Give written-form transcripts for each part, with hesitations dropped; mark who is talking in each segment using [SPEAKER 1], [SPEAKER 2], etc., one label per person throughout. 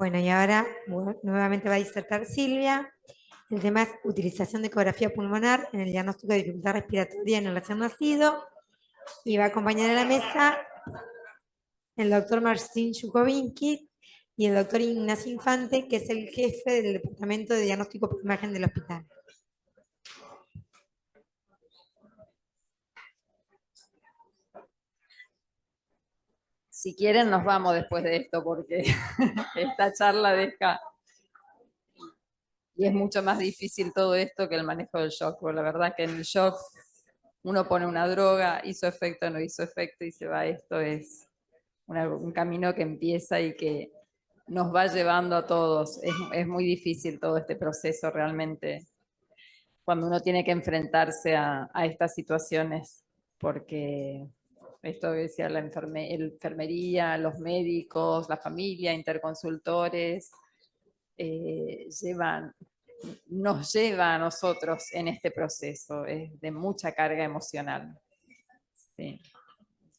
[SPEAKER 1] Bueno, y ahora nuevamente va a disertar Silvia. El tema es utilización de ecografía pulmonar en el diagnóstico de dificultad respiratoria en el recién nacido. Y va a acompañar a la mesa el doctor Marcin Yukovinki y el doctor Ignacio Infante, que es el jefe del Departamento de Diagnóstico por Imagen del hospital.
[SPEAKER 2] Si quieren nos vamos después de esto porque esta charla deja... Y es mucho más difícil todo esto que el manejo del shock, porque la verdad que en el shock uno pone una droga, hizo efecto, no hizo efecto y se va. Esto es un camino que empieza y que nos va llevando a todos. Es muy difícil todo este proceso realmente cuando uno tiene que enfrentarse a estas situaciones, porque esto decía la enfermería, los médicos, la familia, interconsultores, nos lleva a nosotros en este proceso, es de mucha carga emocional. Sí.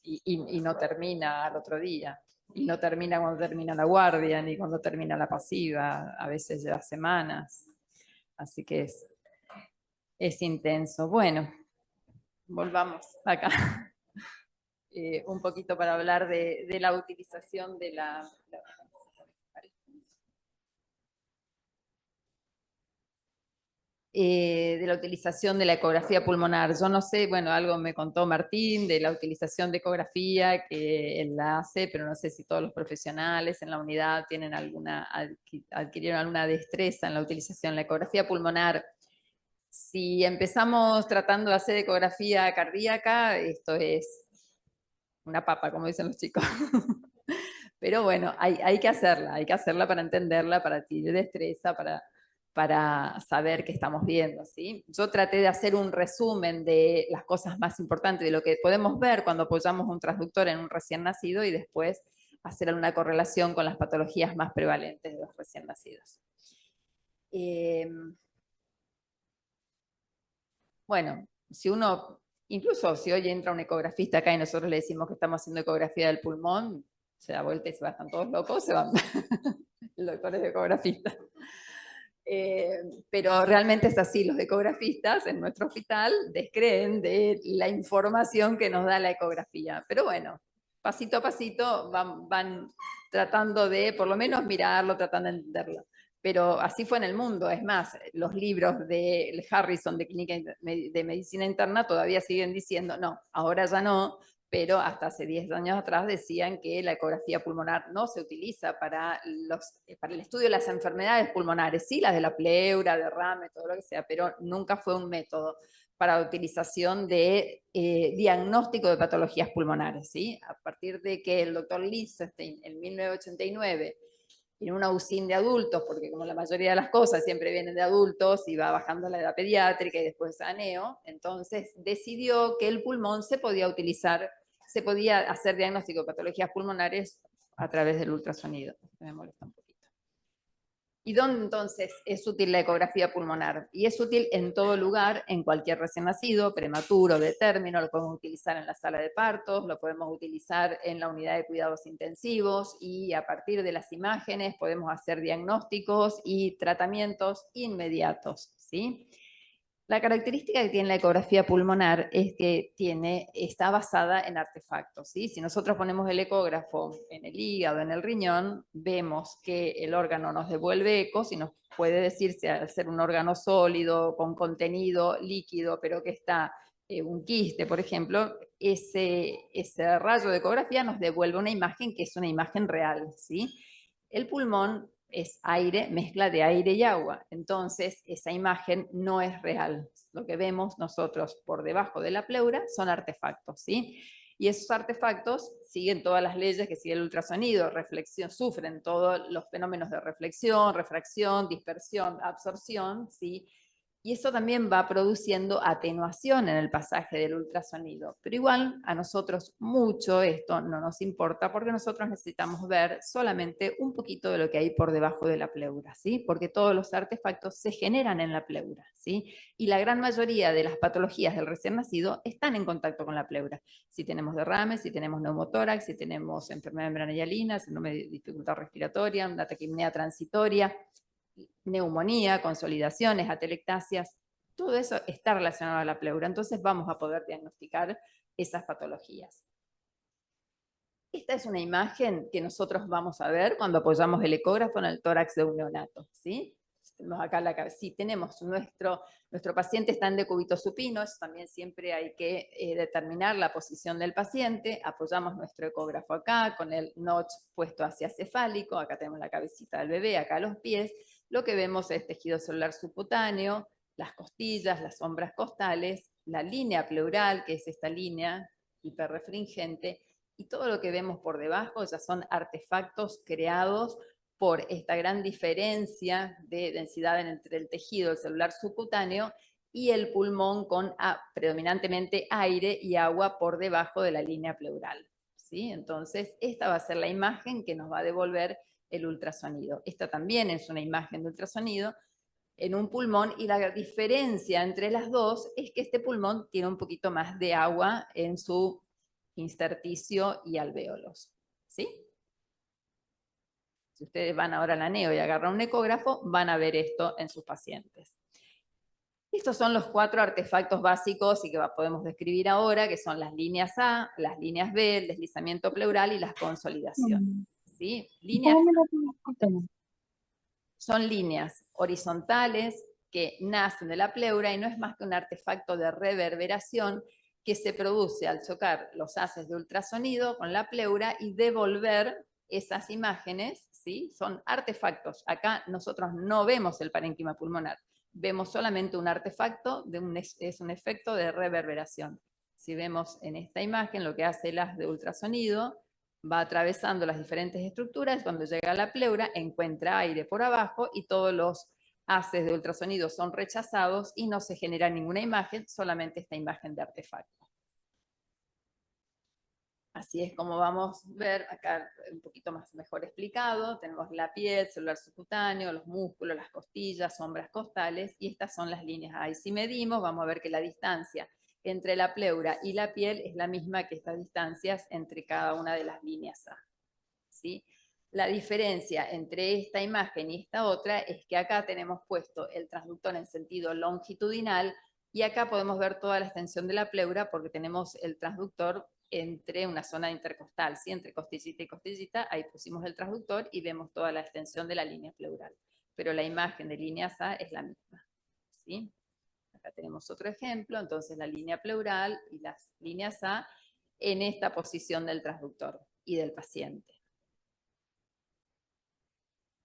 [SPEAKER 2] Y no termina al otro día, y no termina cuando termina la guardia, ni cuando termina la pasiva, a veces lleva semanas, así que es intenso. Bueno, volvamos acá. Un poquito para hablar de la utilización de la utilización de la ecografía pulmonar. Yo no sé, bueno, algo me contó Martín de la utilización de ecografía que él la hace, pero no sé si todos los profesionales en la unidad tienen adquirieron alguna destreza en la utilización de la ecografía pulmonar. Si empezamos tratando de hacer ecografía cardíaca, esto es una papa, como dicen los chicos. Pero bueno, hay que hacerla para entenderla, para adquirir destreza, para saber qué estamos viendo, ¿sí? Yo traté de hacer un resumen de las cosas más importantes, de lo que podemos ver cuando apoyamos un transductor en un recién nacido y después hacer una correlación con las patologías más prevalentes de los recién nacidos. Bueno, incluso si hoy entra un ecografista acá y nosotros le decimos que estamos haciendo ecografía del pulmón, se da vuelta y se están todos locos, se van. El doctor es ecografista. Pero realmente es así, los ecografistas en nuestro hospital descreen de la información que nos da la ecografía. Pero bueno, pasito a pasito van tratando de por lo menos mirarlo, tratando de entenderlo. Pero así fue en el mundo. Es más, los libros de Harrison de Clínica de Medicina Interna todavía siguen diciendo, no, ahora ya no, pero hasta hace 10 años atrás decían que la ecografía pulmonar no se utiliza para el estudio de las enfermedades pulmonares, sí, las de la pleura, derrame, todo lo que sea, pero nunca fue un método para la utilización de diagnóstico de patologías pulmonares, ¿sí? A partir de que el doctor Lichtenstein en 1989 en una UCIN de adultos, porque como la mayoría de las cosas siempre vienen de adultos y va bajando la edad pediátrica y después a neo, entonces decidió que el pulmón se podía utilizar, se podía hacer diagnóstico de patologías pulmonares a través del ultrasonido. Me molesta un poquito. ¿Y dónde entonces es útil la ecografía pulmonar? Y es útil en todo lugar, en cualquier recién nacido, prematuro, de término, lo podemos utilizar en la sala de partos, lo podemos utilizar en la unidad de cuidados intensivos y a partir de las imágenes podemos hacer diagnósticos y tratamientos inmediatos, ¿sí? La característica que tiene la ecografía pulmonar es que está basada en artefactos, ¿sí? Si nosotros ponemos el ecógrafo en el hígado, en el riñón, vemos que el órgano nos devuelve ecos y nos puede decirse al ser un órgano sólido, con contenido líquido, pero que está un quiste, por ejemplo, ese rayo de ecografía nos devuelve una imagen que es una imagen real, ¿sí? El pulmón es aire, mezcla de aire y agua. Entonces, esa imagen no es real. Lo que vemos nosotros por debajo de la pleura son artefactos, ¿sí? Y esos artefactos siguen todas las leyes que sigue el ultrasonido, sufren todos los fenómenos de reflexión, refracción, dispersión, absorción, ¿sí? Y eso también va produciendo atenuación en el pasaje del ultrasonido. Pero igual a nosotros mucho esto no nos importa porque nosotros necesitamos ver solamente un poquito de lo que hay por debajo de la pleura, ¿sí? Porque todos los artefactos se generan en la pleura, ¿sí? Y la gran mayoría de las patologías del recién nacido están en contacto con la pleura. Si tenemos derrames, si tenemos neumotórax, si tenemos enfermedad de membrana hialina, síndrome de dificultad respiratoria, una taquipnea transitoria, neumonía, consolidaciones, atelectasias, todo eso está relacionado a la pleura. Entonces vamos a poder diagnosticar esas patologías. Esta es una imagen que nosotros vamos a ver cuando apoyamos el ecógrafo en el tórax de un neonato, ¿sí? Tenemos acá la cabeza. Sí, tenemos nuestro paciente está en decúbito supino, eso también siempre hay que determinar la posición del paciente. Apoyamos nuestro ecógrafo acá con el notch puesto hacia cefálico, acá tenemos la cabecita del bebé, acá los pies. Lo que vemos es tejido celular subcutáneo, las costillas, las sombras costales, la línea pleural, que es esta línea hiperrefringente, y todo lo que vemos por debajo ya son artefactos creados por esta gran diferencia de densidad entre el tejido el celular subcutáneo y el pulmón con predominantemente aire y agua por debajo de la línea pleural, ¿sí? Entonces, esta va a ser la imagen que nos va a devolver el ultrasonido. Esta también es una imagen de ultrasonido en un pulmón, y la diferencia entre las dos es que este pulmón tiene un poquito más de agua en su intersticio y alvéolos, ¿sí? Si ustedes van ahora a la neo y agarran un ecógrafo, van a ver esto en sus pacientes. Estos son los 4 artefactos básicos y que podemos describir ahora, que son las líneas A, las líneas B, el deslizamiento pleural y las consolidaciones, ¿sí? Líneas son líneas horizontales que nacen de la pleura y no es más que un artefacto de reverberación que se produce al chocar los haces de ultrasonido con la pleura y devolver esas imágenes, ¿sí? Son artefactos. Acá nosotros no vemos el parénquima pulmonar, vemos solamente un artefacto, es un efecto de reverberación. Si vemos en esta imagen lo que hace el haz de ultrasonido, va atravesando las diferentes estructuras, cuando llega a la pleura encuentra aire por abajo y todos los haces de ultrasonido son rechazados y no se genera ninguna imagen, solamente esta imagen de artefacto. Así es como vamos a ver acá un poquito más mejor explicado. Tenemos la piel, celular subcutáneo, los músculos, las costillas, sombras costales, y estas son las líneas A. Y si medimos, vamos a ver que la distancia entre la pleura y la piel es la misma que estas distancias entre cada una de las líneas A, ¿sí? La diferencia entre esta imagen y esta otra es que acá tenemos puesto el transductor en sentido longitudinal y acá podemos ver toda la extensión de la pleura porque tenemos el transductor entre una zona intercostal, ¿sí? Entre costillita y costillita, ahí pusimos el transductor y vemos toda la extensión de la línea pleural. Pero la imagen de líneas A es la misma, ¿sí? Acá tenemos otro ejemplo, entonces la línea pleural y las líneas A en esta posición del transductor y del paciente.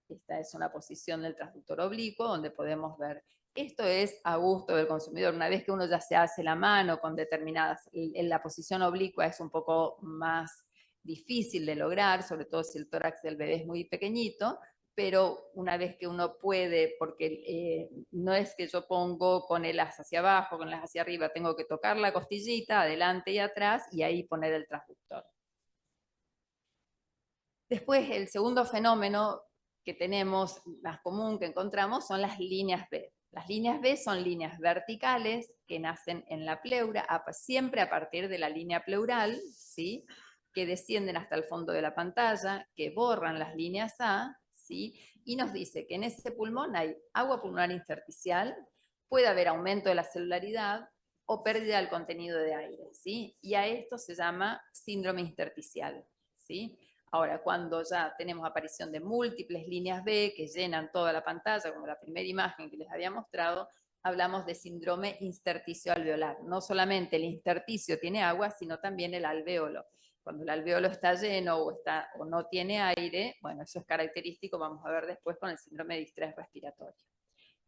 [SPEAKER 2] Esta es una posición del transductor oblicuo donde podemos ver. Esto es a gusto del consumidor. Una vez que uno ya se hace la mano con determinadas, la posición oblicua es un poco más difícil de lograr, sobre todo si el tórax del bebé es muy pequeñito, pero una vez que uno puede, porque no es que yo pongo con el as hacia abajo, con el as hacia arriba, tengo que tocar la costillita adelante y atrás y ahí poner el transductor. Después, el segundo fenómeno que tenemos, más común que encontramos, son las líneas B. Las líneas B son líneas verticales que nacen en la pleura, siempre a partir de la línea pleural, ¿sí? Que descienden hasta el fondo de la pantalla, que borran las líneas A, ¿sí? Y nos dice que en ese pulmón hay agua pulmonar intersticial, puede haber aumento de la celularidad o pérdida del contenido de aire, ¿sí? Y a esto se llama síndrome intersticial, ¿sí? Ahora, cuando ya tenemos aparición de múltiples líneas B que llenan toda la pantalla, como la primera imagen que les había mostrado, hablamos de síndrome intersticio alveolar. No solamente el intersticio tiene agua, sino también el alvéolo. Cuando el alvéolo está lleno o no tiene aire, bueno, eso es característico, vamos a ver después con el síndrome de distrés respiratorio.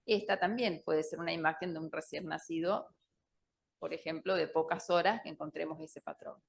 [SPEAKER 2] Esta también puede ser una imagen de un recién nacido, por ejemplo, de pocas horas que encontremos ese patrón.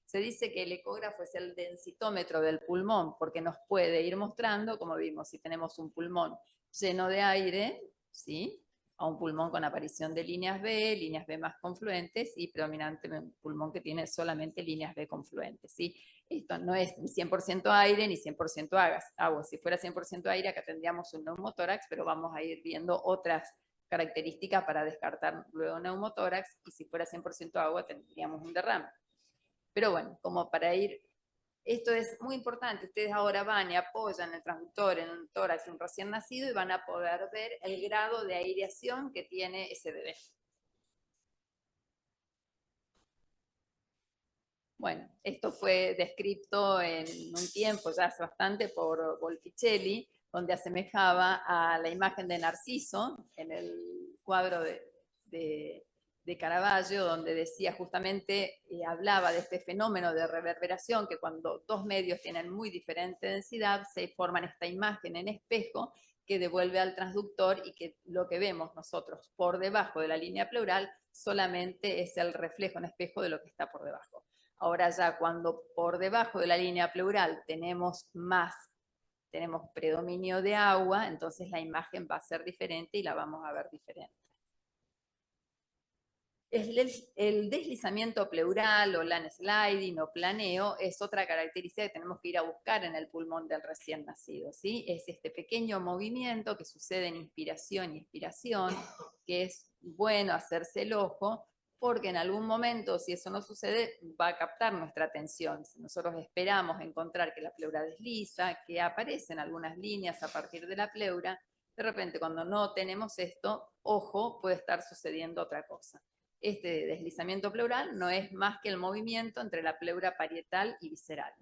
[SPEAKER 2] Se dice que el ecógrafo es el densitómetro del pulmón porque nos puede ir mostrando, como vimos, si tenemos un pulmón lleno de aire, ¿sí? a un pulmón con aparición de líneas B más confluentes y predominantemente un pulmón que tiene solamente líneas B confluentes, ¿sí? Esto no es ni 100% aire ni 100% agua. Si fuera 100% aire, acá tendríamos un neumotórax, pero vamos a ir viendo otras características para descartar luego neumotórax, y si fuera 100% agua tendríamos un derrame. Pero bueno, como para ir, esto es muy importante, ustedes ahora van y apoyan el transductor en un tórax de un recién nacido y van a poder ver el grado de aireación que tiene ese bebé. Bueno, esto fue descrito en un tiempo, ya hace bastante, por Volpicelli, donde asemejaba a la imagen de Narciso en el cuadro de Caravaggio, donde decía justamente, hablaba de este fenómeno de reverberación, que cuando dos medios tienen muy diferente densidad, se forman esta imagen en espejo que devuelve al transductor, y que lo que vemos nosotros por debajo de la línea pleural solamente es el reflejo en espejo de lo que está por debajo. Ahora ya cuando por debajo de la línea pleural tenemos predominio de agua, entonces la imagen va a ser diferente y la vamos a ver diferente. El deslizamiento pleural o landsliding o planeo es otra característica que tenemos que ir a buscar en el pulmón del recién nacido, ¿sí? Es este pequeño movimiento que sucede en inspiración y expiración, que es bueno hacerse el ojo, porque en algún momento, si eso no sucede, va a captar nuestra atención. Si nosotros esperamos encontrar que la pleura desliza, que aparecen algunas líneas a partir de la pleura, de repente cuando no tenemos esto, ojo, puede estar sucediendo otra cosa. Este deslizamiento pleural no es más que el movimiento entre la pleura parietal y visceral.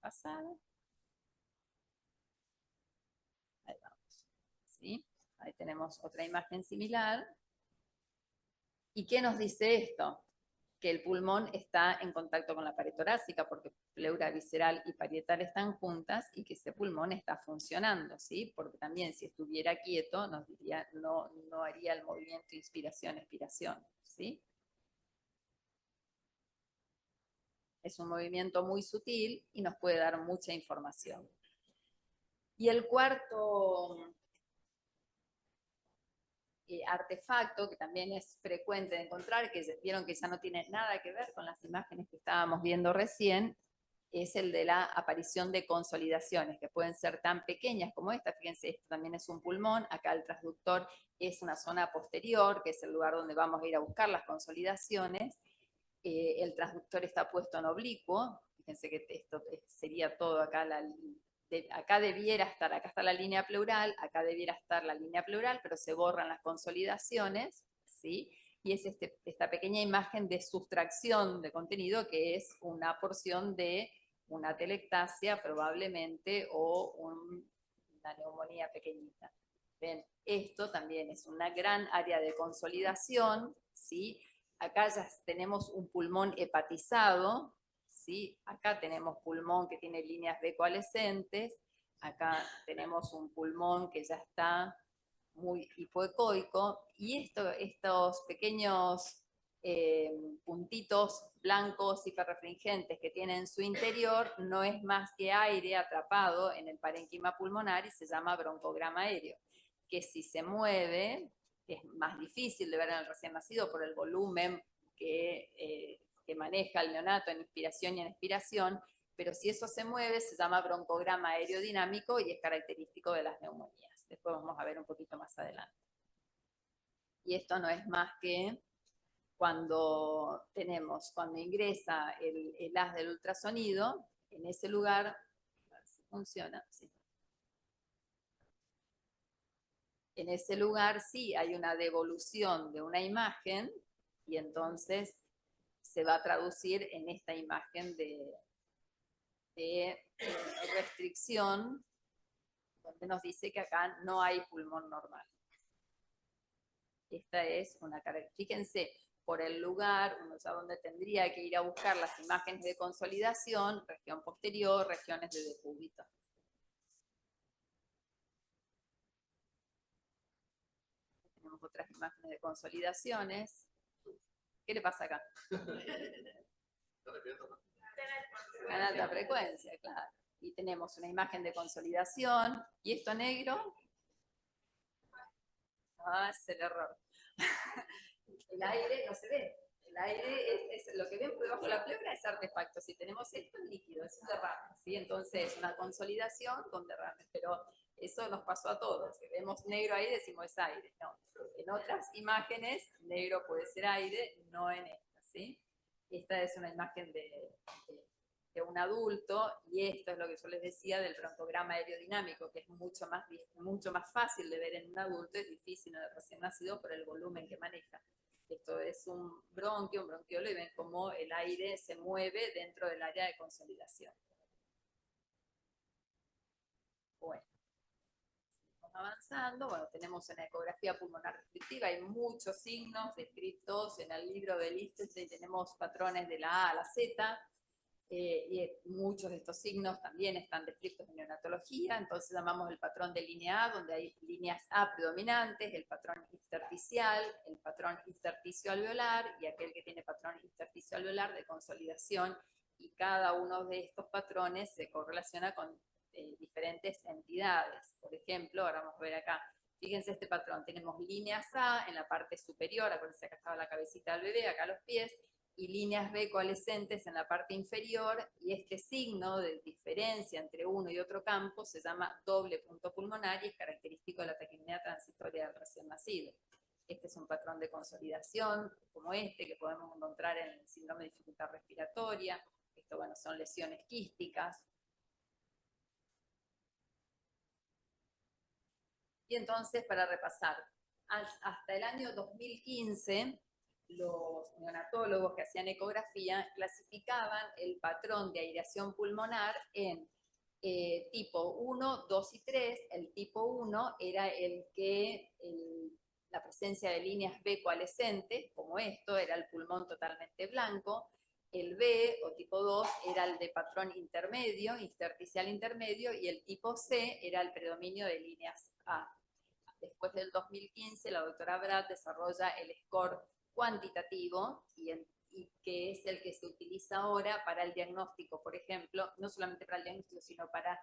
[SPEAKER 2] Pasada. Ahí vamos. ¿Sí? Ahí tenemos otra imagen similar. ¿Y qué nos dice esto? Que el pulmón está en contacto con la pared torácica, porque pleura visceral y parietal están juntas, y que ese pulmón está funcionando, ¿sí? Porque también si estuviera quieto nos diría, no haría el movimiento inspiración-expiración, ¿sí? Es un movimiento muy sutil y nos puede dar mucha información. Y el cuarto artefacto, que también es frecuente de encontrar, que vieron que ya no tiene nada que ver con las imágenes que estábamos viendo recién, es el de la aparición de consolidaciones, que pueden ser tan pequeñas como esta. Fíjense, esto también es un pulmón, acá el transductor es una zona posterior, que es el lugar donde vamos a ir a buscar las consolidaciones. El transductor está puesto en oblicuo, fíjense que esto sería todo acá, acá debiera estar, acá está la línea pleural, acá debiera estar la línea pleural, pero se borran las consolidaciones, ¿sí? Y es esta pequeña imagen de sustracción de contenido, que es una porción de una telectasia probablemente, o una neumonía pequeñita. ¿Ven? Esto también es una gran área de consolidación, ¿sí? Acá ya tenemos un pulmón hepatizado, ¿sí? Acá tenemos pulmón que tiene líneas B coalescentes, acá tenemos un pulmón que ya está muy hipoecoico, y estos pequeños puntitos blancos hiperrefringentes que tiene en su interior no es más que aire atrapado en el parénquima pulmonar, y se llama broncograma aéreo, que si se mueve, es más difícil de ver en el recién nacido por el volumen que maneja el neonato en inspiración y en expiración, pero si eso se mueve se llama broncograma aerodinámico y es característico de las neumonías. Después vamos a ver un poquito más adelante. Y esto no es más que cuando ingresa el haz del ultrasonido, en ese lugar, a ver si funciona, sí. En ese lugar sí hay una devolución de una imagen, y entonces se va a traducir en esta imagen de restricción, donde nos dice que acá no hay pulmón normal. Esta es una característica. Fíjense, por el lugar, uno sabe dónde tendría que ir a buscar las imágenes de consolidación, región posterior, regiones de decúbito. Tenemos otras imágenes de consolidaciones. ¿Qué le pasa acá? En alta frecuencia, claro. Y tenemos una imagen de consolidación. ¿Y esto negro? Ah, es el error. El aire no se ve. El aire es lo que ven por debajo de la pleura es artefacto. Si tenemos esto es líquido, es un derrame, ¿sí? Entonces, una consolidación con derrame. Pero eso nos pasó a todos. Si vemos negro ahí, decimos es aire. No. En otras imágenes, negro puede ser aire, no en esta, ¿sí? Esta es una imagen de un adulto, y esto es lo que yo les decía del broncograma aerodinámico, que es mucho más fácil de ver en un adulto, es difícil en el recién nacido por el volumen que maneja. Esto es un bronquiolo, y ven cómo el aire se mueve dentro del área de consolidación. Bueno, vamos avanzando. Bueno, tenemos en la ecografía pulmonar restrictiva, hay muchos signos descritos en el libro de Lichtenstein, tenemos patrones de la A a la Z, y muchos de estos signos también están descritos en neonatología. Entonces llamamos el patrón de línea A, donde hay líneas A predominantes, el patrón intersticial, el patrón intersticio alveolar y aquel que tiene patrón intersticio alveolar de consolidación, y cada uno de estos patrones se correlaciona con diferentes entidades. Por ejemplo, ahora vamos a ver acá, fíjense este patrón, tenemos líneas A en la parte superior, acuérdense que acá estaba la cabecita del bebé, acá los pies, y líneas B coalescentes en la parte inferior, y este signo de diferencia entre uno y otro campo se llama doble punto pulmonar y es característico de la taquipnea transitoria del recién nacido. Este es un patrón de consolidación como este que podemos encontrar en el síndrome de dificultad respiratoria. Esto, bueno, son lesiones quísticas. Y entonces, para repasar, hasta el año 2015, los neonatólogos que hacían ecografía clasificaban el patrón de aireación pulmonar en tipo 1, 2 y 3. El tipo 1 era la presencia de líneas B coalescentes, como esto, era el pulmón totalmente blanco. El B, o tipo 2, era el de patrón intermedio, intersticial intermedio, y el tipo C era el predominio de líneas A. Después del 2015, la doctora Brad desarrolla el score cuantitativo, y que es el que se utiliza ahora para el diagnóstico, por ejemplo, no solamente para el diagnóstico, sino para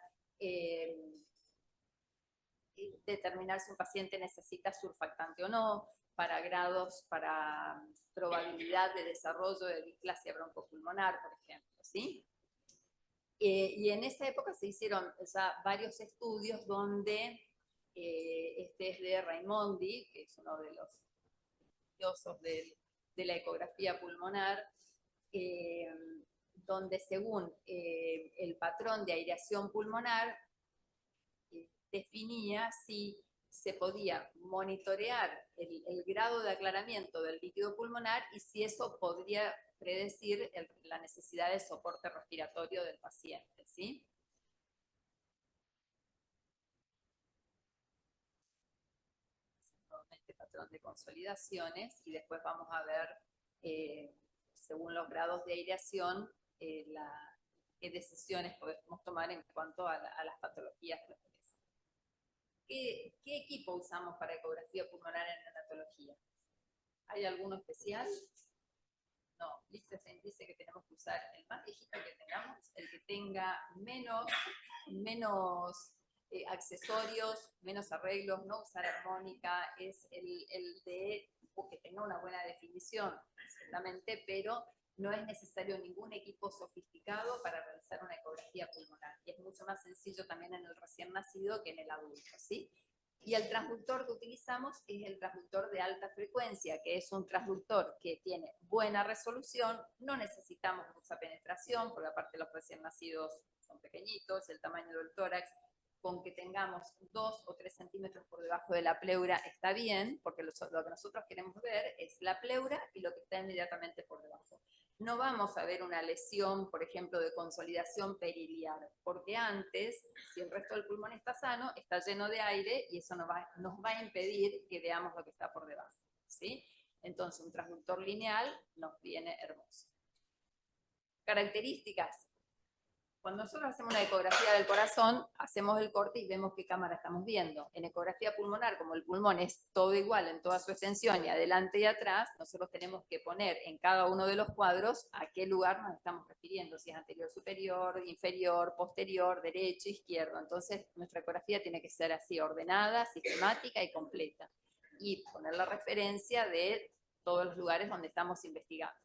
[SPEAKER 2] determinar si un paciente necesita surfactante o no, para grados, para probabilidad de desarrollo de displasia broncopulmonar, por ejemplo, ¿sí? Y en esa época se hicieron ya varios estudios donde, este es de Raimondi, que es uno de los estudiosos de la ecografía pulmonar, donde según el patrón de aireación pulmonar, definía si se podía monitorear el grado de aclaramiento del líquido pulmonar y si eso podría predecir la necesidad de soporte respiratorio del paciente, ¿sí? Este patrón de consolidaciones, y después vamos a ver, según los grados de aireación, qué decisiones podemos tomar en cuanto a las patologías. ¿Qué equipo usamos para ecografía pulmonar en neonatología? ¿Hay alguno especial? No, Lichtenstein dice que tenemos que usar el más viejito que tengamos, el que tenga menos accesorios, menos arreglos, no usar armónica, es el de que tenga una buena definición, exactamente, pero no es necesario ningún equipo sofisticado para realizar una ecografía pulmonar. Y es mucho más sencillo también en el recién nacido que en el adulto, ¿sí? Y el transductor que utilizamos es el transductor de alta frecuencia, que es un transductor que tiene buena resolución, no necesitamos mucha penetración, porque aparte los recién nacidos son pequeñitos, el tamaño del tórax, con que tengamos 2 o 3 centímetros por debajo de la pleura está bien, porque lo que nosotros queremos ver es la pleura y lo que está inmediatamente por debajo. No vamos a ver una lesión, por ejemplo, de consolidación periliar, porque antes, si el resto del pulmón está sano, está lleno de aire y eso nos va a impedir que veamos lo que está por debajo, ¿sí? Entonces, un transductor lineal nos viene hermoso. Características. Cuando nosotros hacemos una ecografía del corazón, hacemos el corte y vemos qué cámara estamos viendo. En ecografía pulmonar, como el pulmón es todo igual en toda su extensión y adelante y atrás, nosotros tenemos que poner en cada uno de los cuadros a qué lugar nos estamos refiriendo, si es anterior, superior, inferior, posterior, derecho, izquierdo. Entonces, nuestra ecografía tiene que ser así, ordenada, sistemática y completa. Y poner la referencia de todos los lugares donde estamos investigando.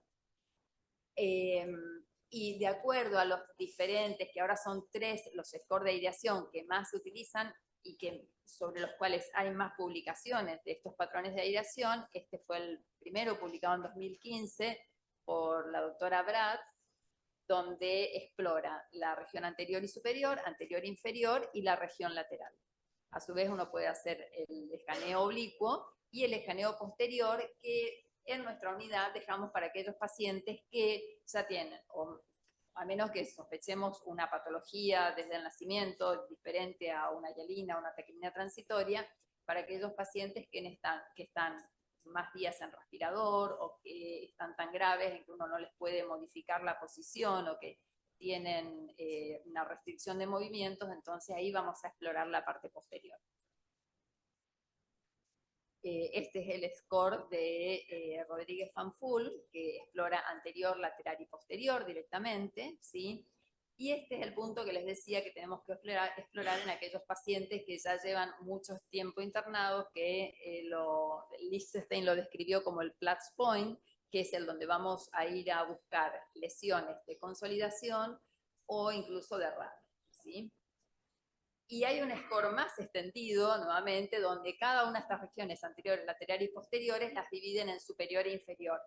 [SPEAKER 2] Y de acuerdo a los diferentes, que ahora son 3 los scores de aireación que más se utilizan y que, sobre los cuales hay más publicaciones de estos patrones de aireación, este fue el primero publicado en 2015 por la doctora Brad, donde explora la región anterior y superior, anterior e inferior y la región lateral. A su vez uno puede hacer el escaneo oblicuo y el escaneo posterior, que en nuestra unidad dejamos para aquellos pacientes que ya tienen, o a menos que sospechemos una patología desde el nacimiento diferente a una hialina, una taquipnea transitoria, para aquellos pacientes que están más días en respirador o que están tan graves en que uno no les puede modificar la posición o que tienen una restricción de movimientos, entonces ahí vamos a explorar la parte posterior. Este es el score de Rodríguez Fanful, que explora anterior, lateral y posterior directamente, ¿sí? Y este es el punto que les decía que tenemos que explorar en aquellos pacientes que ya llevan mucho tiempo internados, que Lichtenstein lo describió como el Platz Point, que es el donde vamos a ir a buscar lesiones de consolidación o incluso de radio, ¿sí? Y hay un score más extendido, nuevamente, donde cada una de estas regiones anteriores, laterales y posteriores las dividen en superior e inferior.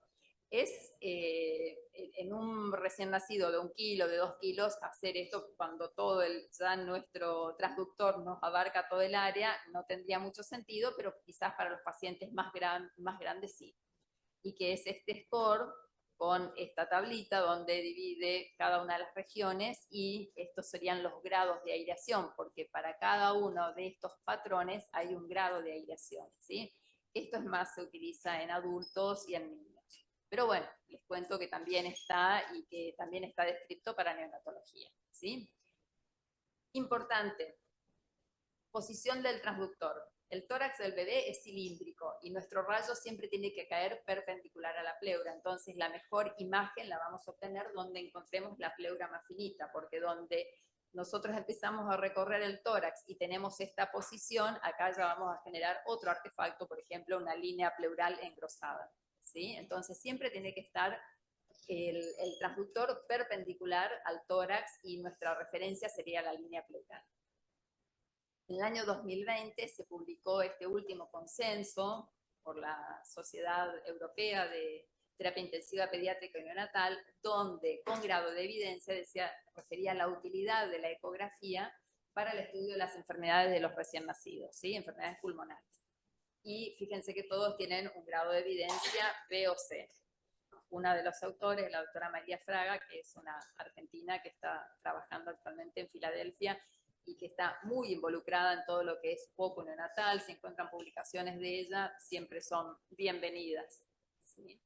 [SPEAKER 2] Es en un recién nacido de 1 kilo, de 2 kilos, hacer esto cuando ya nuestro transductor nos abarca todo el área, no tendría mucho sentido, pero quizás para los pacientes más grandes sí. Y que es este score con esta tablita donde divide cada una de las regiones y estos serían los grados de aireación, porque para cada uno de estos patrones hay un grado de aireación, ¿sí? Esto es más, se utiliza en adultos y en niños. Pero bueno, les cuento que también está y que también está descrito para neonatología, ¿sí? Importante, posición del transductor. El tórax del bebé es cilíndrico y nuestro rayo siempre tiene que caer perpendicular a la pleura. Entonces, la mejor imagen la vamos a obtener donde encontremos la pleura más finita, porque donde nosotros empezamos a recorrer el tórax y tenemos esta posición, acá ya vamos a generar otro artefacto, por ejemplo, una línea pleural engrosada, ¿sí? Entonces, siempre tiene que estar el transductor perpendicular al tórax y nuestra referencia sería la línea pleural. En el año 2020 se publicó este último consenso por la Sociedad Europea de Terapia Intensiva Pediátrica y Neonatal, donde con grado de evidencia refería a la utilidad de la ecografía para el estudio de las enfermedades de los recién nacidos, ¿sí? Enfermedades pulmonares. Y fíjense que todos tienen un grado de evidencia B o C. Una de los autores, la doctora María Fraga, que es una argentina que está trabajando actualmente en Filadelfia y que está muy involucrada en todo lo que es poco neonatal. Si encuentran publicaciones de ella, siempre son bienvenidas, ¿sí?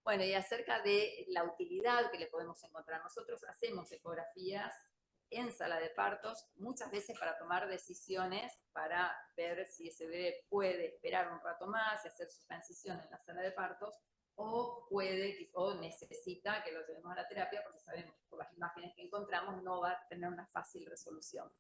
[SPEAKER 2] Bueno, y acerca de la utilidad que le podemos encontrar, nosotros hacemos ecografías en sala de partos, muchas veces para tomar decisiones, para ver si ese bebé puede esperar un rato más y hacer su transición en la sala de partos, o necesita que lo llevemos a la terapia, porque sabemos que por las imágenes que encontramos no va a tener una fácil resolución.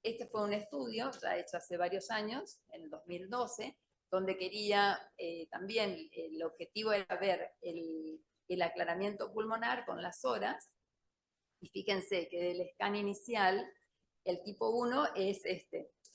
[SPEAKER 2] Este fue un estudio ya hecho hace varios años, en el 2012, donde quería también, el objetivo era ver el aclaramiento pulmonar con las horas, y fíjense que del scan inicial, el tipo 1 es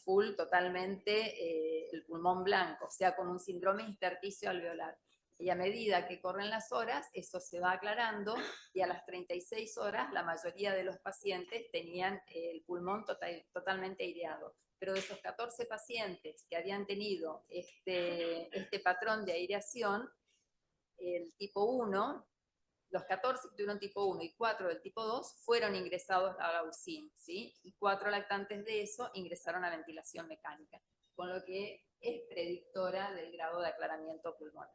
[SPEAKER 2] full totalmente el pulmón blanco, o sea, con un síndrome intersticio alveolar. Y a medida que corren las horas, eso se va aclarando, y a las 36 horas la mayoría de los pacientes tenían el pulmón totalmente aireado. Pero de esos 14 pacientes que habían tenido este patrón de aireación, el tipo 1, los 14 que tuvieron tipo 1 y 4 del tipo 2 fueron ingresados a la UCIN, ¿sí? Y 4 lactantes de eso ingresaron a ventilación mecánica, con lo que es predictora del grado de aclaramiento pulmonar.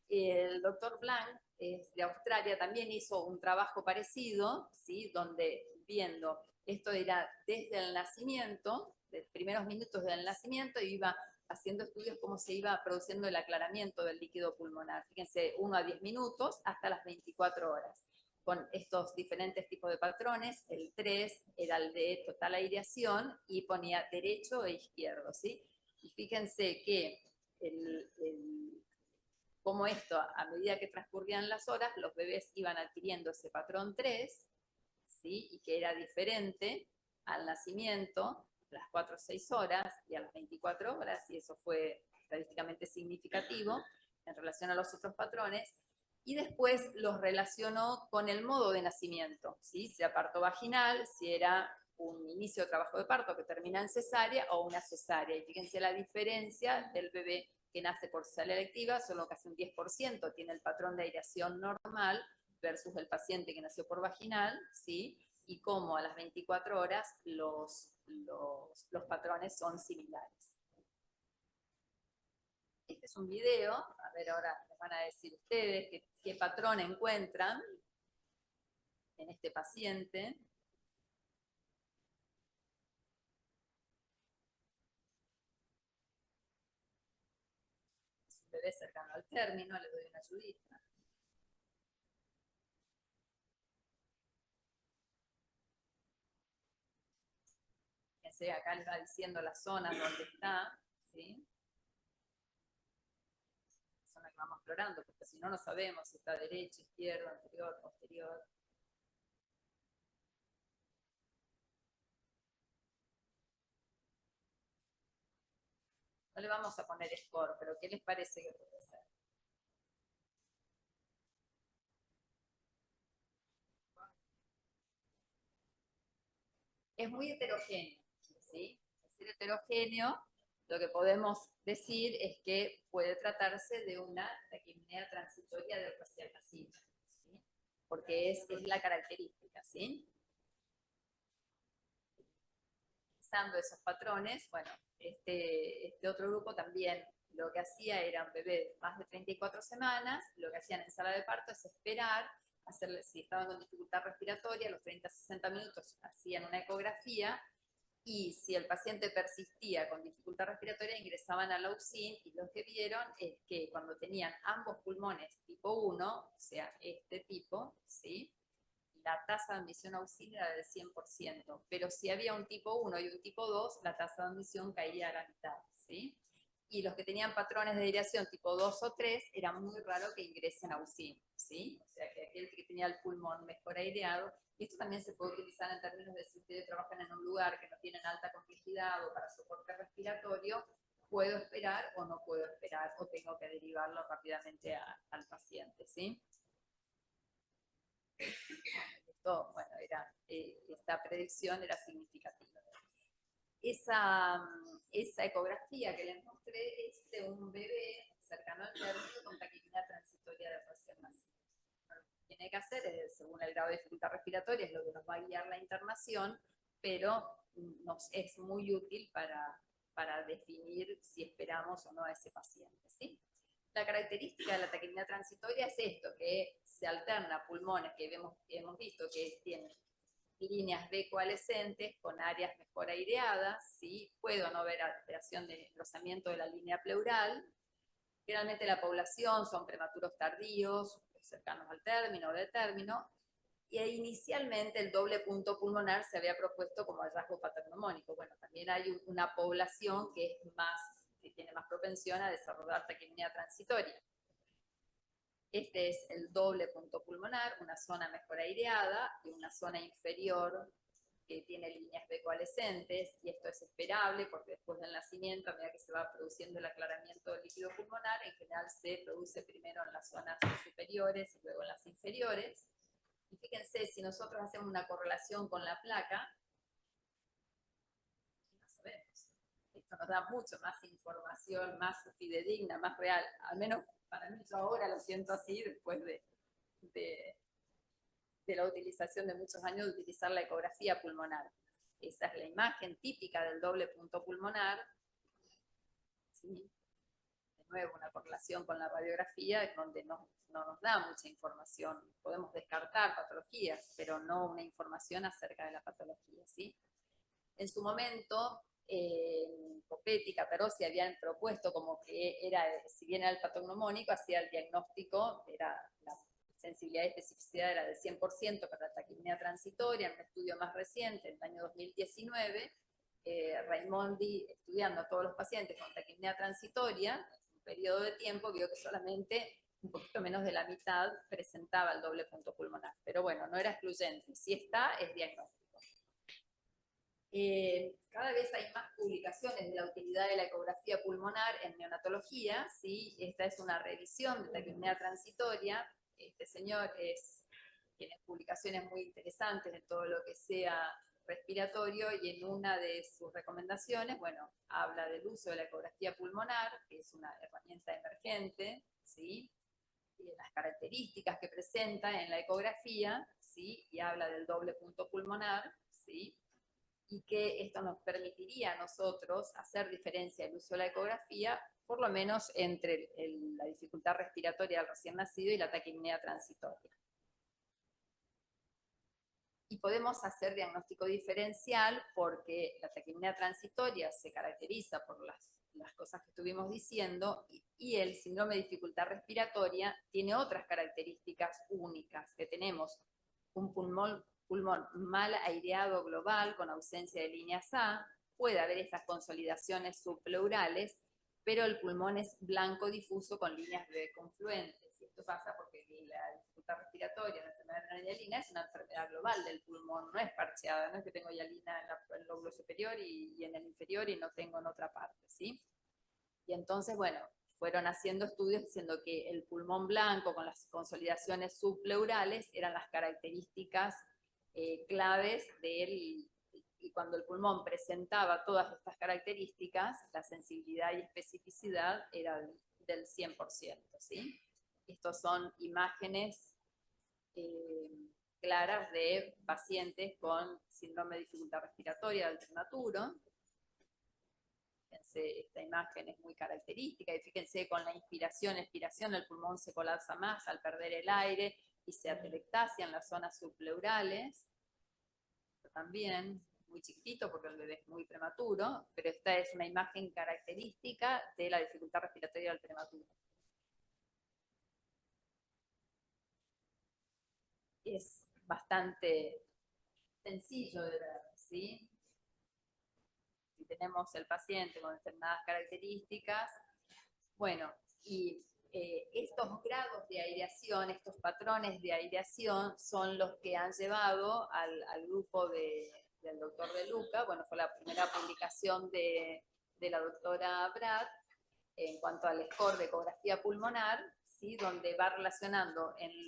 [SPEAKER 2] El doctor Blanc de Australia también hizo un trabajo parecido, ¿sí? Donde viendo, esto era desde el nacimiento, de los primeros minutos del nacimiento, y iba haciendo estudios cómo se iba produciendo el aclaramiento del líquido pulmonar. Fíjense, 1 a 10 minutos hasta las 24 horas, con estos diferentes tipos de patrones. El 3 era el de total aireación y ponía derecho e izquierdo, ¿sí? Y fíjense que como esto, a medida que transcurrían las horas, los bebés iban adquiriendo ese patrón 3, ¿sí? Y que era diferente al nacimiento, a las 4 o 6 horas y a las 24 horas, y eso fue estadísticamente significativo en relación a los otros patrones, y después los relacionó con el modo de nacimiento, ¿sí? Si era parto vaginal, si era un inicio de trabajo de parto que termina en cesárea o una cesárea, y fíjense la diferencia del bebé que nace por cesárea electiva, solo casi un 10% tiene el patrón de aireación normal versus el paciente que nació por vaginal, ¿sí? Y cómo a las 24 horas los patrones son similares. Este es un video, a ver, ahora les van a decir ustedes qué patrón encuentran en este paciente. Es un bebé cercano al término, les doy una ayudita. Fíjense, acá les va diciendo la zona donde está, ¿sí? La zona que vamos explorando, porque si no, no sabemos si está derecho, izquierdo, anterior, posterior. No le vamos a poner score, pero ¿qué les parece que puede ser? Es muy heterogéneo, ¿sí? Es ser heterogéneo, lo que podemos decir es que puede tratarse de una taquipnea transitoria del facial pasivo, ¿sí? Porque es la característica, ¿sí? Usando esos patrones, bueno, este otro grupo también lo que hacía eran bebés más de 34 semanas, lo que hacían en sala de parto es esperar, hacerle, si estaban con dificultad respiratoria, a los 30-60 minutos hacían una ecografía, y si el paciente persistía con dificultad respiratoria ingresaban a la UCI, y lo que vieron es que cuando tenían ambos pulmones tipo 1, o sea, este tipo, ¿sí? La tasa de admisión a UCI era del 100%, pero si había un tipo 1 y un tipo 2, la tasa de admisión caía a la mitad, ¿sí? Y los que tenían patrones de aireación tipo 2 o 3, era muy raro que ingresen a UCI, ¿sí? O sea, que aquel que tenía el pulmón mejor aireado, y esto también se puede utilizar en términos de si ustedes trabajan en un lugar que no tienen alta complejidad o para soporte respiratorio, puedo esperar o no puedo esperar, o tengo que derivarlo rápidamente al paciente, ¿sí? Esto, bueno, esta predicción era significativa. Esa ecografía que les mostré es de un bebé cercano al término con taquipnea transitoria de recién nacido. Lo que tiene que hacer es, según el grado de dificultad respiratoria, es lo que nos va a guiar la internación, pero nos es muy útil para definir si esperamos o no a ese paciente, ¿sí? La característica de la taquipnea transitoria es esto, que se alterna pulmones que hemos visto que tienen líneas B coalescentes con áreas mejor aireadas, ¿sí? Puedo no ver alteración de engrosamiento de la línea pleural. Generalmente la población son prematuros tardíos, cercanos al término o de término, y inicialmente el doble punto pulmonar se había propuesto como hallazgo patognomónico. Bueno, también hay una población que tiene más propensión a desarrollar taquipnea transitoria. Este es el doble punto pulmonar, una zona mejor aireada y una zona inferior que tiene líneas B coalescentes, y esto es esperable porque después del nacimiento, a medida que se va produciendo el aclaramiento del líquido pulmonar, en general se produce primero en las zonas superiores y luego en las inferiores. Y fíjense, si nosotros hacemos una correlación con la placa, no sabemos. Esto nos da mucho más información, más fidedigna, más real. Al menos para mí, yo ahora lo siento así, después de la utilización de muchos años de utilizar la ecografía pulmonar. Esa es la imagen típica del doble punto pulmonar. ¿Sí? nuevo, una correlación con la radiografía, donde no nos da mucha información. Podemos descartar patologías, pero no una información acerca de la patología, ¿sí? En su momento, Copetti y Catarossi habían propuesto como que era, si bien era el patognomónico, hacía el diagnóstico, era la sensibilidad y especificidad era de 100% para la taquipnea transitoria. En un estudio más reciente, en el año 2019, Raimondi, estudiando a todos los pacientes con taquipnea transitoria, en un periodo de tiempo, vio que solamente un poquito menos de la mitad presentaba el doble punto pulmonar. Pero bueno, no era excluyente. Si está, es diagnóstico. Cada vez hay más publicaciones de la utilidad de la ecografía pulmonar en neonatología, ¿sí? Esta es una revisión de taquipnea transitoria. Este señor tiene publicaciones muy interesantes en todo lo que sea respiratorio, y en una de sus recomendaciones, bueno, habla del uso de la ecografía pulmonar, que es una herramienta emergente, ¿sí? Y de las características que presenta en la ecografía, ¿sí? Y habla del doble punto pulmonar, ¿sí? Y que esto nos permitiría a nosotros hacer diferencia del uso de la ecografía, por lo menos entre la dificultad respiratoria del recién nacido y la taquipnea transitoria. Y podemos hacer diagnóstico diferencial porque la taquipnea transitoria se caracteriza por las cosas que estuvimos diciendo, y el síndrome de dificultad respiratoria tiene otras características únicas, que tenemos un pulmón mal aireado global con ausencia de líneas A, puede haber estas consolidaciones subpleurales, pero el pulmón es blanco difuso con líneas B confluentes. Y esto pasa porque la dificultad respiratoria, la enfermedad renal hialina, es una enfermedad global del pulmón, no es parcheada, no es que tengo hialina en el lóbulo superior y en el inferior y no tengo en otra parte, ¿sí? Y entonces, bueno, fueron haciendo estudios diciendo que el pulmón blanco con las consolidaciones subpleurales eran las características claves de él, y cuando el pulmón presentaba todas estas características, la sensibilidad y especificidad era del 100%, ¿sí? Estos son imágenes claras de pacientes con síndrome de dificultad respiratoria del prematuro. Fíjense, esta imagen es muy característica, y fíjense con la inspiración, expiración, el pulmón se colapsa más al perder el aire y se atelectasia en las zonas subpleurales. Esto también muy chiquitito porque el bebé es muy prematuro, pero esta es una imagen característica de la dificultad respiratoria del prematuro. Es bastante sencillo de ver, ¿sí? Si tenemos el paciente con determinadas características, bueno, y estos grados de aireación, estos patrones de aireación son los que han llevado al grupo del doctor De Luca. Bueno, fue la primera publicación de la doctora Brad en cuanto al score de ecografía pulmonar, ¿sí? Donde va relacionando en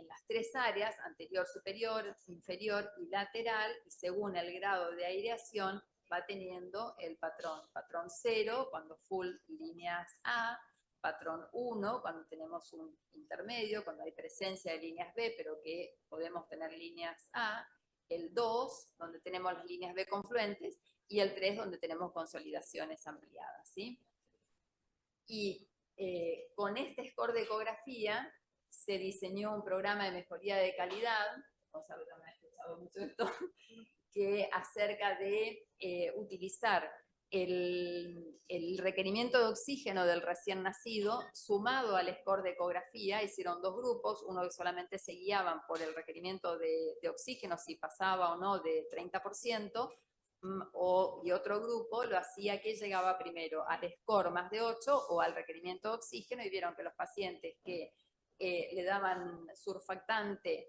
[SPEAKER 2] las tres áreas, anterior, superior, inferior y lateral, y según el grado de aireación va teniendo el patrón. Patrón 0, cuando full líneas A; patrón 1, cuando tenemos un intermedio, cuando hay presencia de líneas B, pero que podemos tener líneas A; el 2, donde tenemos las líneas B confluentes; y el 3, donde tenemos consolidaciones ampliadas, ¿sí? Y con este score de ecografía se diseñó un programa de mejoría de calidad, vos sabés, también he escuchado mucho esto, que acerca de utilizar el requerimiento de oxígeno del recién nacido sumado al score de ecografía. Hicieron dos grupos, uno que solamente se guiaban por el requerimiento de oxígeno, si pasaba o no de 30%, y otro grupo lo hacía que llegaba primero al score más de 8 o al requerimiento de oxígeno, y vieron que los pacientes que le daban surfactante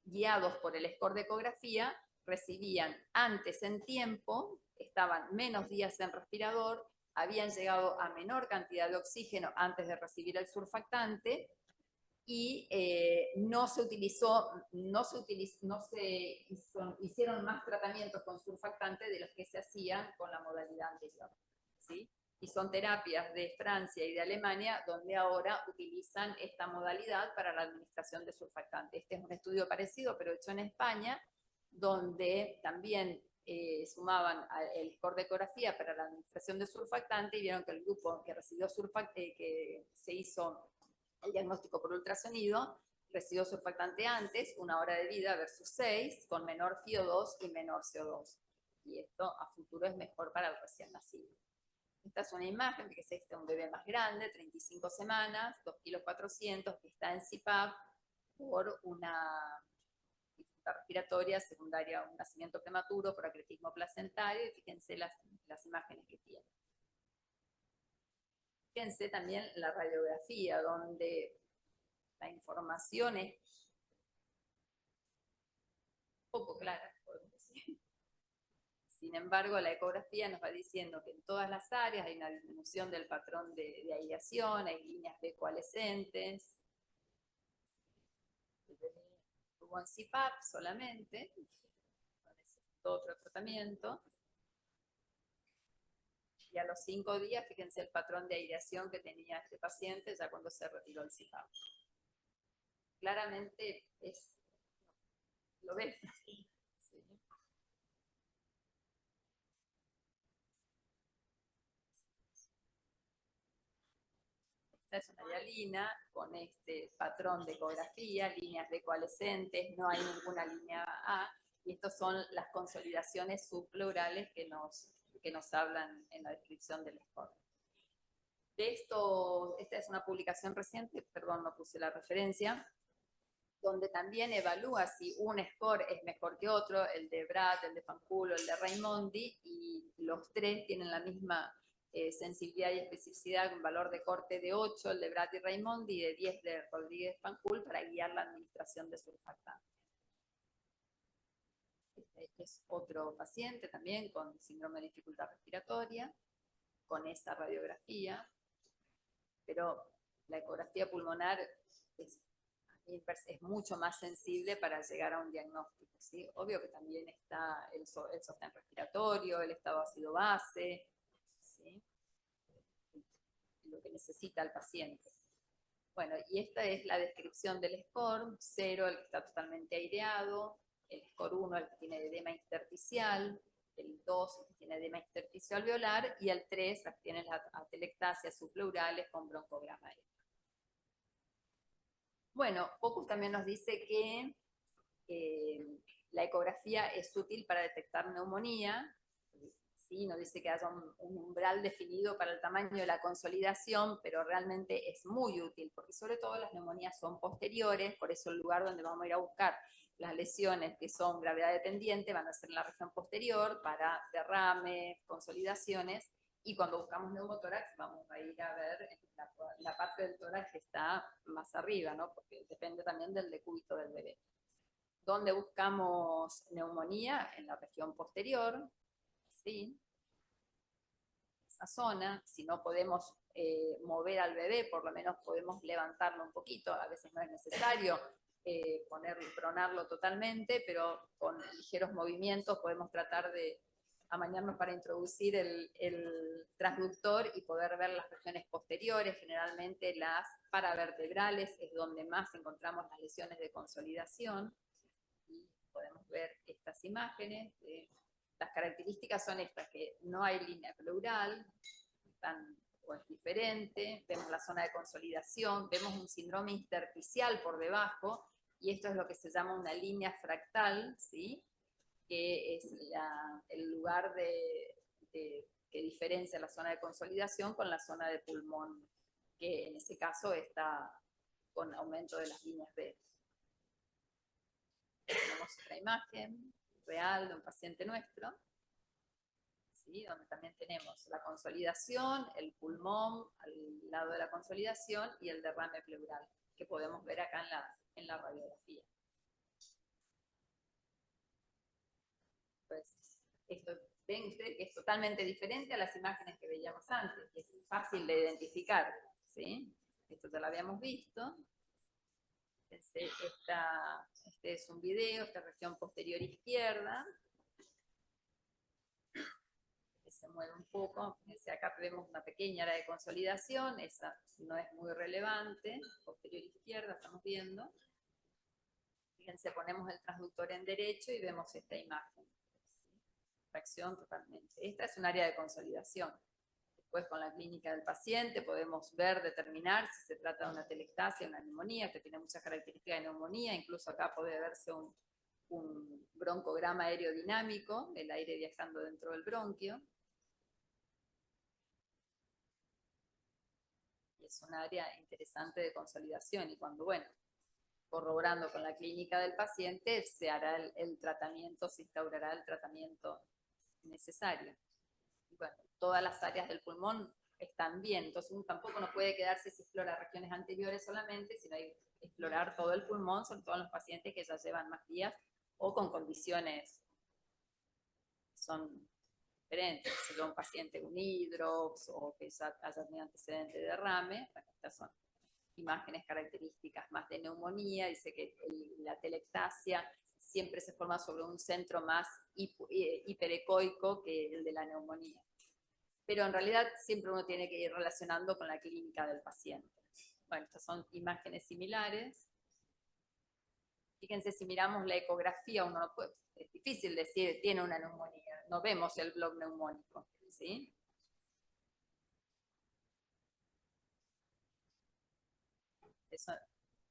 [SPEAKER 2] guiados por el score de ecografía recibían antes en tiempo, estaban menos días en respirador, habían llegado a menor cantidad de oxígeno antes de recibir el surfactante, y no se hicieron más tratamientos con surfactante de los que se hacían con la modalidad anterior, ¿sí? Y son terapias de Francia y de Alemania donde ahora utilizan esta modalidad para la administración de surfactante. Este es un estudio parecido, pero hecho en España, donde también sumaban el score de ecografía para la administración de surfactante y vieron que el grupo que recibió que se hizo el diagnóstico por ultrasonido, recibió surfactante antes, 1 hora de vida versus 6, con menor FiO2 y menor CO2. Y esto a futuro es mejor para el recién nacido. Esta es una imagen de que es un bebé más grande, 35 semanas, 2,4 kg, que está en CPAP por una dificultad respiratoria secundaria a un nacimiento prematuro por acretismo placentario, y fíjense las imágenes que tiene. Fíjense también la radiografía, donde la información es poco clara, podemos decir. Sin embargo, la ecografía nos va diciendo que en todas las áreas hay una disminución del patrón de aireación, hay líneas B coalescentes. Tuvo en CPAP solamente, todo otro tratamiento. Y a los 5 días, fíjense el patrón de aireación que tenía este paciente ya cuando se retiró el CPAP. Claramente lo ves. Sí. Esta es una hialina con este patrón de ecografía, líneas decoalescentes, no hay ninguna línea A, y estas son las consolidaciones subpleurales que nos hablan en la descripción del score. De esto, esta es una publicación reciente, perdón, no puse la referencia, donde también evalúa si un score es mejor que otro, el de Bratt, el de Fanculo, el de Raimondi, y los tres tienen la misma sensibilidad y especificidad, un valor de corte de 8, el de Bratt y Raimondi, y de 10 de Rodríguez Fanculo, para guiar la administración de surfactante. Este es otro paciente también con síndrome de dificultad respiratoria, con esa radiografía, pero la ecografía pulmonar es mucho más sensible para llegar a un diagnóstico, ¿sí? Obvio que también está el sostén respiratorio, el estado ácido-base, ¿sí? Lo que necesita el paciente. Bueno, y esta es la descripción del score: 0, el que está totalmente aireado; el score 1, el que tiene edema intersticial; el 2, el que tiene edema intersticial alveolar; y el 3, el que tiene las atelectasias subpleurales con broncograma. Bueno, Pocus también nos dice que la ecografía es útil para detectar neumonía. ¿Sí? Nos dice que haya un umbral definido para el tamaño de la consolidación, pero realmente es muy útil, porque sobre todo las neumonías son posteriores, por eso el lugar donde vamos a ir a buscar las lesiones que son gravedad dependiente van a ser en la región posterior para derrame, consolidaciones, y cuando buscamos neumotórax vamos a ir a ver la parte del tórax que está más arriba, ¿no? Porque depende también del decúbito del bebé. ¿Dónde buscamos neumonía? En la región posterior, ¿sí? Esa zona. Si no podemos mover al bebé, por lo menos podemos levantarlo un poquito, a veces no es necesario pronarlo totalmente, pero con ligeros movimientos podemos tratar de amañarnos para introducir el transductor y poder ver las regiones posteriores. Generalmente las paravertebrales es donde más encontramos las lesiones de consolidación, y podemos ver estas imágenes. Las características son estas, que no hay línea pleural, o es diferente, vemos la zona de consolidación, vemos un síndrome intersticial por debajo, y esto es lo que se llama una línea fractal, ¿sí? Que es el lugar que diferencia la zona de consolidación con la zona de pulmón, que en ese caso está con aumento de las líneas B. Tenemos otra imagen real de un paciente nuestro, ¿sí? Donde también tenemos la consolidación, el pulmón al lado de la consolidación y el derrame pleural, que podemos ver acá en la radiografía. Pues esto, ven ustedes que es totalmente diferente a las imágenes que veíamos antes, que es fácil de identificar, ¿sí? Esto ya lo habíamos visto. Este es un video, esta región posterior izquierda, que se mueve un poco. Acá vemos una pequeña área de consolidación, esa no es muy relevante. Posterior izquierda estamos viendo. Fíjense, ponemos el transductor en derecho y vemos esta imagen. reacción totalmente. Esta es un área de consolidación. Después con la clínica del paciente podemos ver, determinar si se trata de una atelectasia, una neumonía, que tiene muchas características de neumonía, incluso acá puede verse un broncograma aerodinámico, el aire viajando dentro del bronquio. Y es un área interesante de consolidación, y cuando, bueno, corroborando con la clínica del paciente, se hará el tratamiento, se instaurará el tratamiento necesario. Y bueno, todas las áreas del pulmón están bien, entonces uno tampoco no puede quedarse si explora regiones anteriores solamente, sino hay que explorar todo el pulmón, sobre todo en los pacientes que ya llevan más días o con condiciones que son diferentes, si es un paciente con hidrox o que ya haya tenido antecedente de derrame. Bueno, estas son imágenes características más de neumonía. Dice que la atelectasia siempre se forma sobre un centro más hiperecoico que el de la neumonía. Pero en realidad siempre uno tiene que ir relacionando con la clínica del paciente. Bueno, estas son imágenes similares. Fíjense, si miramos la ecografía, uno no puede, es difícil decir tiene una neumonía, no vemos el bloc neumónico, ¿sí? Eso,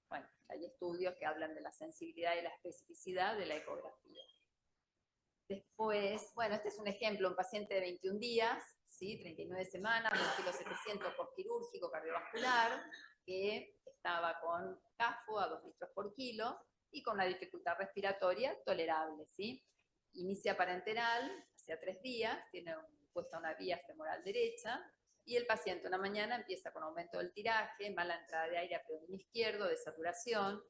[SPEAKER 2] bueno, hay estudios que hablan de la sensibilidad y la especificidad de la ecografía. Después, bueno, este es un ejemplo, un paciente de 21 días, ¿sí? 39 semanas, 1,7 kg por quirúrgico cardiovascular, que estaba con CAFO a 2 litros por kilo y con una dificultad respiratoria tolerable, ¿sí? Inicia parenteral, hacia 3 días, tiene puesta una vía femoral derecha, y el paciente una mañana empieza con aumento del tiraje, mala entrada de aire a predominio izquierdo, desaturación,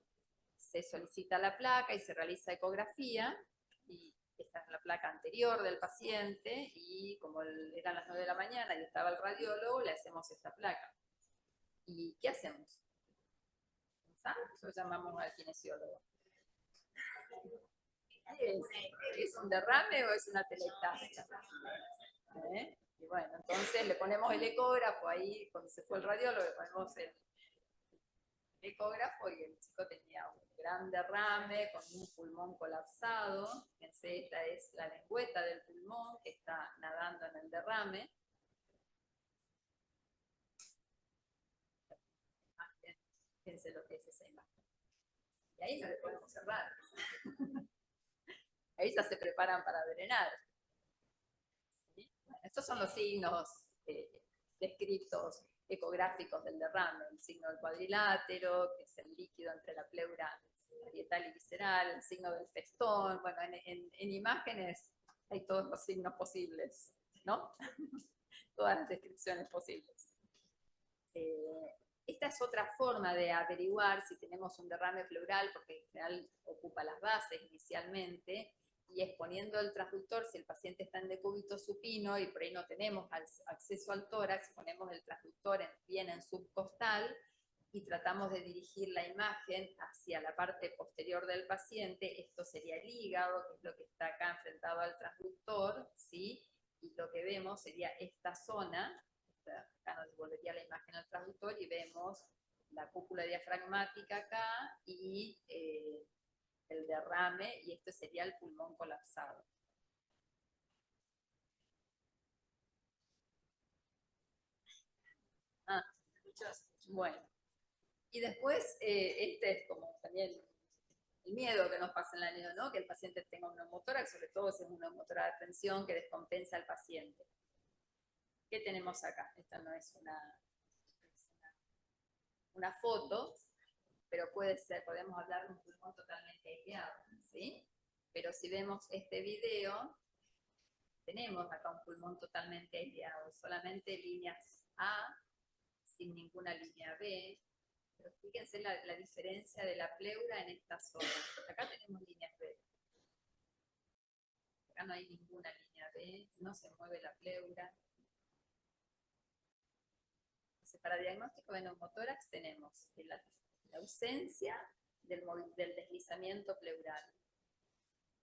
[SPEAKER 2] se solicita la placa y se realiza ecografía, y esta es la placa anterior del paciente, y como eran las 9 de la mañana y estaba el radiólogo, le hacemos esta placa. ¿Y qué hacemos? Nosotros llamamos al kinesiólogo. ¿Es un derrame o es una atelectasia? Y bueno, entonces le ponemos el ecógrafo ahí, cuando se fue el radiólogo, le ponemos el ecógrafo, y el chico tenía un gran derrame con un pulmón colapsado. Fíjense, esta es la lengüeta del pulmón que está nadando en el derrame. Fíjense lo que es esa imagen. Y ahí no le podemos cerrar. Ahí ya se preparan para drenar. Bueno, estos son los signos descritos ecográficos del derrame: el signo del cuadrilátero, que es el líquido entre la pleura parietal y visceral, el signo del festón. Bueno, en imágenes hay todos los signos posibles, ¿no? Todas las descripciones posibles. Esta es otra forma de averiguar si tenemos un derrame pleural, porque en general ocupa las bases inicialmente, y es poniendo el transductor, si el paciente está en decúbito supino y por ahí no tenemos acceso al tórax, ponemos el transductor bien en subcostal y tratamos de dirigir la imagen hacia la parte posterior del paciente. Esto sería el hígado, que es lo que está acá enfrentado al transductor, ¿sí? Y lo que vemos sería esta zona. Acá nos devolvería la imagen al transductor y vemos la cúpula diafragmática acá y el derrame, y esto sería el pulmón colapsado. Bueno. Y después, este es como también el miedo que nos pasa en la neo, ¿no? Que el paciente tenga un neumotórax, sobre todo si es un neumotórax de tensión que descompensa al paciente. ¿Qué tenemos acá? Esta no es una foto, pero puede ser, podemos hablar de un pulmón totalmente aireado, ¿sí? Pero si vemos este video, tenemos acá un pulmón totalmente aireado, solamente líneas A, sin ninguna línea B. Pero fíjense la diferencia de la pleura en esta zona. Acá tenemos líneas B. Acá no hay ninguna línea B, no se mueve la pleura. Entonces, para diagnóstico de neumotórax tenemos la ausencia del deslizamiento pleural.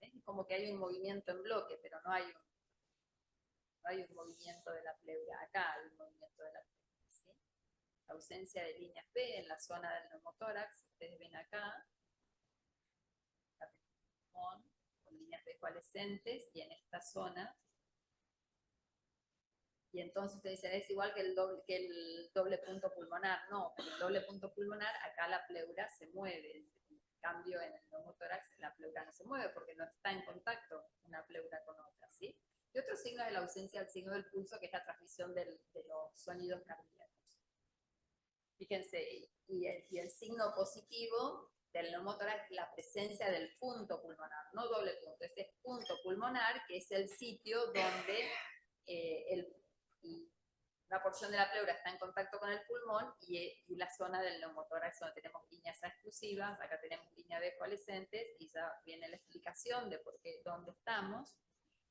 [SPEAKER 2] Es como que hay un movimiento en bloque, pero no hay un movimiento de la pleura. Acá hay un movimiento de la pleura, ¿sí? La ausencia de líneas B en la zona del neumotórax, ustedes ven acá, con líneas B coalescentes, y en esta zona Y entonces te dicen, es igual que el doble punto pulmonar. No, el doble punto pulmonar, acá la pleura se mueve. En cambio, en el neumotórax la pleura no se mueve porque no está en contacto una pleura con otra, ¿sí? Y otro signo es la ausencia del signo del pulso, que es la transmisión de los sonidos cardíacos. Fíjense, y el signo positivo del neumotórax es la presencia del punto pulmonar, no doble punto. Este es punto pulmonar, que es el sitio donde una porción de la pleura está en contacto con el pulmón y la zona del neumotórax donde tenemos líneas A exclusivas, acá tenemos línea B coalescentes y ya viene la explicación de por qué, dónde estamos.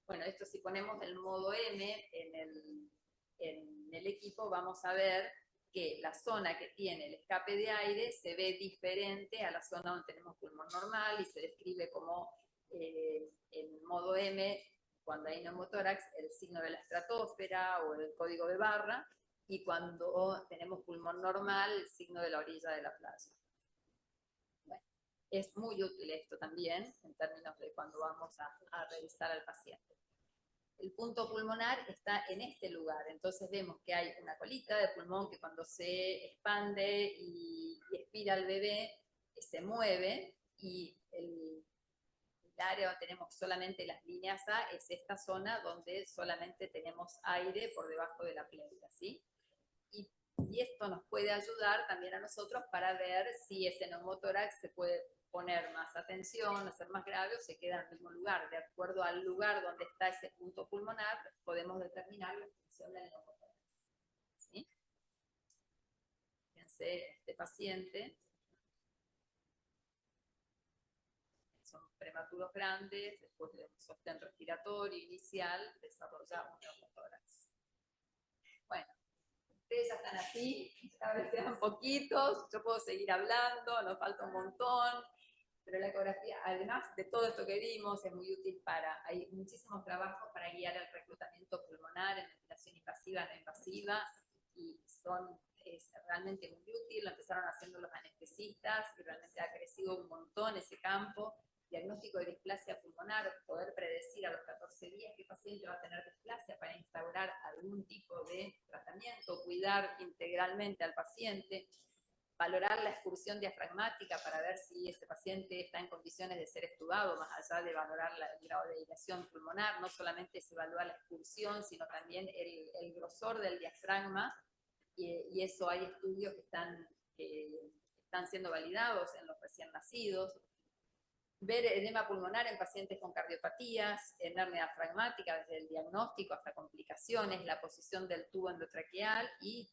[SPEAKER 2] Bueno, esto si ponemos el modo M en el equipo, vamos a ver que la zona que tiene el escape de aire se ve diferente a la zona donde tenemos pulmón normal y se describe como en modo M, cuando hay neumotórax, el signo de la estratosfera o el código de barra, y cuando tenemos pulmón normal, el signo de la orilla de la playa. Bueno, es muy útil esto también en términos de cuando vamos a revisar al paciente. El punto pulmonar está en este lugar, entonces vemos que hay una colita de pulmón que cuando se expande y expira el bebé se mueve, y el área donde tenemos solamente las líneas A es esta zona donde solamente tenemos aire por debajo de la pleura, ¿sí? Y esto nos puede ayudar también a nosotros para ver si ese neumotórax se puede poner más atención, hacer más grave, o se queda en el mismo lugar. De acuerdo al lugar donde está ese punto pulmonar, podemos determinar la función del neumotórax, ¿sí? Fíjense, este paciente son prematuros grandes, después de un sostén respiratorio inicial, desarrolla un neumotórax. Bueno, ustedes ya están así, cada vez quedan poquitos, yo puedo seguir hablando, nos falta un montón, pero la ecografía, además de todo esto que vimos, es muy útil hay muchísimos trabajos para guiar el reclutamiento pulmonar en ventilación invasiva, no invasiva, y es realmente muy útil. Lo empezaron haciendo los anestesistas y realmente ha crecido un montón ese campo. Diagnóstico de displasia pulmonar, poder predecir a los 14 días qué paciente va a tener displasia para instaurar algún tipo de tratamiento, cuidar integralmente al paciente, valorar la excursión diafragmática para ver si ese paciente está en condiciones de ser extubado, más allá de valorar el grado de dilatación pulmonar. No solamente se evalúa la excursión, sino también el grosor del diafragma, y eso hay estudios que están siendo validados en los recién nacidos. Ver edema pulmonar en pacientes con cardiopatías, hernia diafragmática, desde el diagnóstico hasta complicaciones, la posición del tubo endotraqueal, y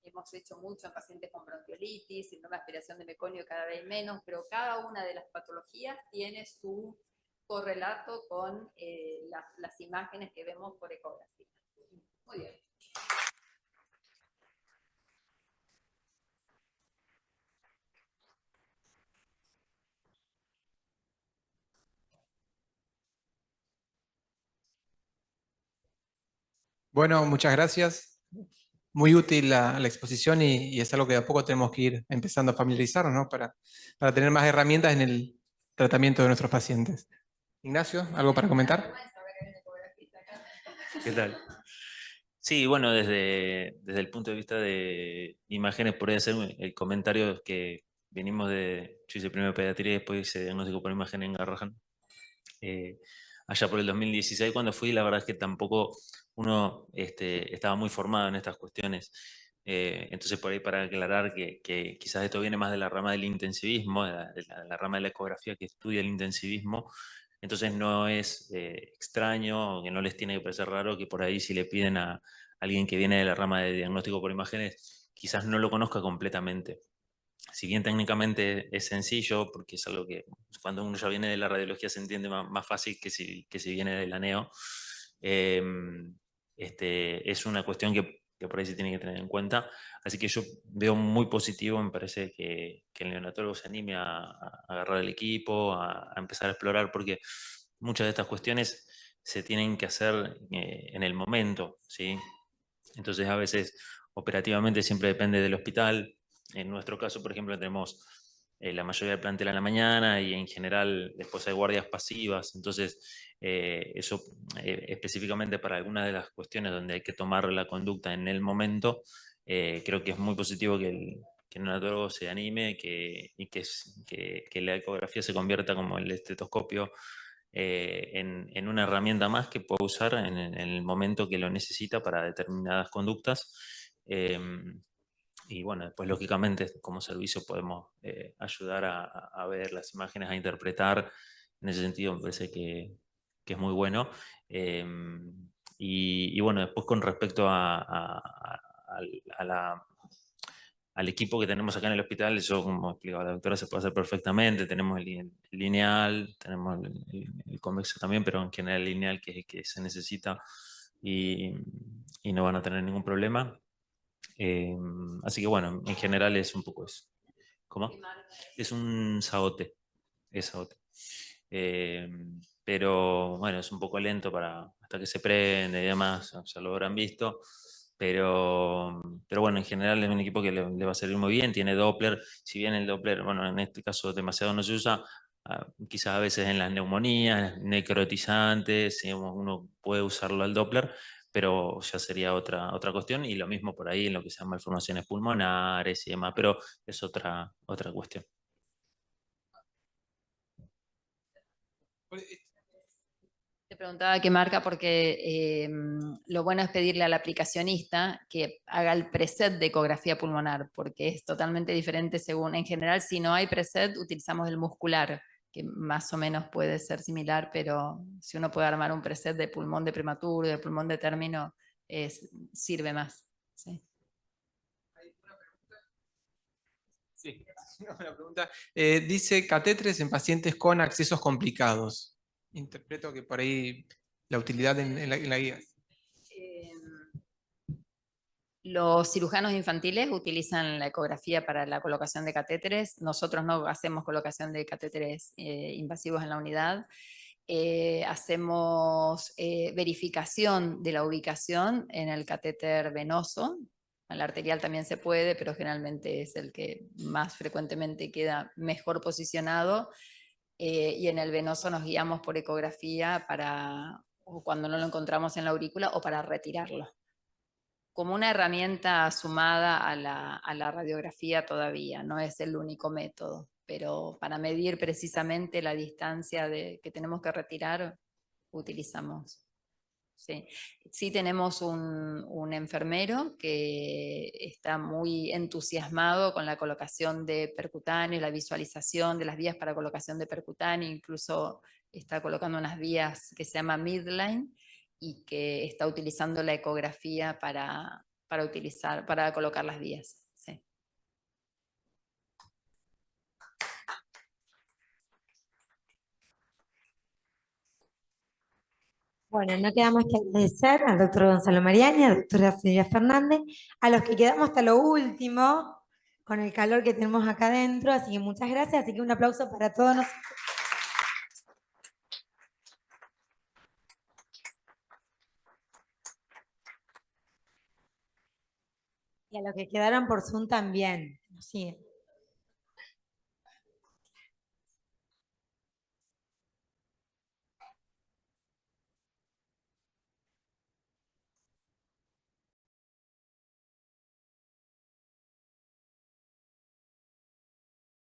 [SPEAKER 2] hemos hecho mucho en pacientes con bronquiolitis, síndrome de aspiración de meconio cada vez menos, pero cada una de las patologías tiene su correlato con las imágenes que vemos por ecografía. Muy bien.
[SPEAKER 3] Bueno, muchas gracias. Muy útil la exposición y es algo que de a poco tenemos que ir empezando a familiarizarnos, ¿no? Para tener más herramientas en el tratamiento de nuestros pacientes. Ignacio, ¿algo para comentar?
[SPEAKER 4] ¿Qué tal? Sí, bueno, desde el punto de vista de imágenes, podría ser el comentario que yo hice primero pediatría y después hice diagnóstico por imagen en Garrahan. Allá por el 2016, cuando fui, la verdad es que tampoco uno estaba muy formado en estas cuestiones. Entonces, por ahí para aclarar que quizás esto viene más de la rama del intensivismo, de la rama de la ecografía que estudia el intensivismo. Entonces no es extraño, que no les tiene que parecer raro que por ahí si le piden a alguien que viene de la rama de diagnóstico por imágenes, quizás no lo conozca completamente. Si bien técnicamente es sencillo, porque es algo que cuando uno ya viene de la radiología se entiende más fácil que si viene del ANEO, es una cuestión que por ahí se tiene que tener en cuenta. Así que yo veo muy positivo, me parece que el neonatólogo se anime a agarrar el equipo, a empezar a explorar, porque muchas de estas cuestiones se tienen que hacer en el momento, ¿sí? Entonces a veces operativamente siempre depende del hospital. En nuestro caso, por ejemplo, tenemos la mayoría del plantel a la mañana y en general después hay guardias pasivas, entonces eso específicamente para algunas de las cuestiones donde hay que tomar la conducta en el momento, creo que es muy positivo que el neonatólogo se anime y que la ecografía se convierta como el estetoscopio en una herramienta más que pueda usar en el momento que lo necesita para determinadas conductas. Y bueno, después lógicamente como servicio podemos ayudar a ver las imágenes, a interpretar. En ese sentido me parece que es muy bueno. Y bueno, después con respecto al equipo que tenemos acá en el hospital, eso como explicaba la doctora, se puede hacer perfectamente. Tenemos el lineal, tenemos el convexo también, pero en general el lineal que se necesita y no van a tener ningún problema. Así que bueno, en general es un poco eso. ¿Cómo? Es un saote. Es saote. Pero bueno, es un poco lento hasta que se prende y demás, ya lo habrán visto. Pero bueno, en general es un equipo que le va a servir muy bien. Tiene Doppler, si bien el Doppler, bueno, en este caso demasiado no se usa, quizás a veces en las neumonías, necrotizantes, digamos, uno puede usarlo al Doppler, pero ya sería otra cuestión, y lo mismo por ahí en lo que se llama malformaciones pulmonares y demás, pero es otra cuestión.
[SPEAKER 2] Te preguntaba qué marca porque lo bueno es pedirle al aplicacionista que haga el preset de ecografía pulmonar, porque es totalmente diferente según, en general, si no hay preset, utilizamos el muscular, que más o menos puede ser similar, pero si uno puede armar un preset de pulmón de prematuro, de pulmón de término, sirve más. ¿Sí?
[SPEAKER 3] Sí, una buena pregunta. Dice catéteres en pacientes con accesos complicados. Interpreto que por ahí la utilidad en la guía.
[SPEAKER 2] Los cirujanos infantiles utilizan la ecografía para la colocación de catéteres. Nosotros no hacemos colocación de catéteres invasivos en la unidad. Hacemos verificación de la ubicación en el catéter venoso. En la arterial también se puede, pero generalmente es el que más frecuentemente queda mejor posicionado. Y en el venoso nos guiamos por ecografía o cuando no lo encontramos en la aurícula o para retirarlo, como una herramienta sumada a la radiografía todavía, no es el único método, pero para medir precisamente la distancia que tenemos que retirar, utilizamos. Sí, sí tenemos un enfermero que está muy entusiasmado con la colocación de percutáneo, la visualización de las vías para colocación de percutáneo, incluso está colocando unas vías que se llama midline y que está utilizando la ecografía para colocar las vías. Sí.
[SPEAKER 1] Bueno, no queda más que agradecer al doctor Gonzalo Mariani, a la doctora Silvia Fernández, a los que quedamos hasta lo último, con el calor que tenemos acá adentro, así que muchas gracias, así que un aplauso para todos nosotros. Y a los que quedaron por Zoom también, nos siguen.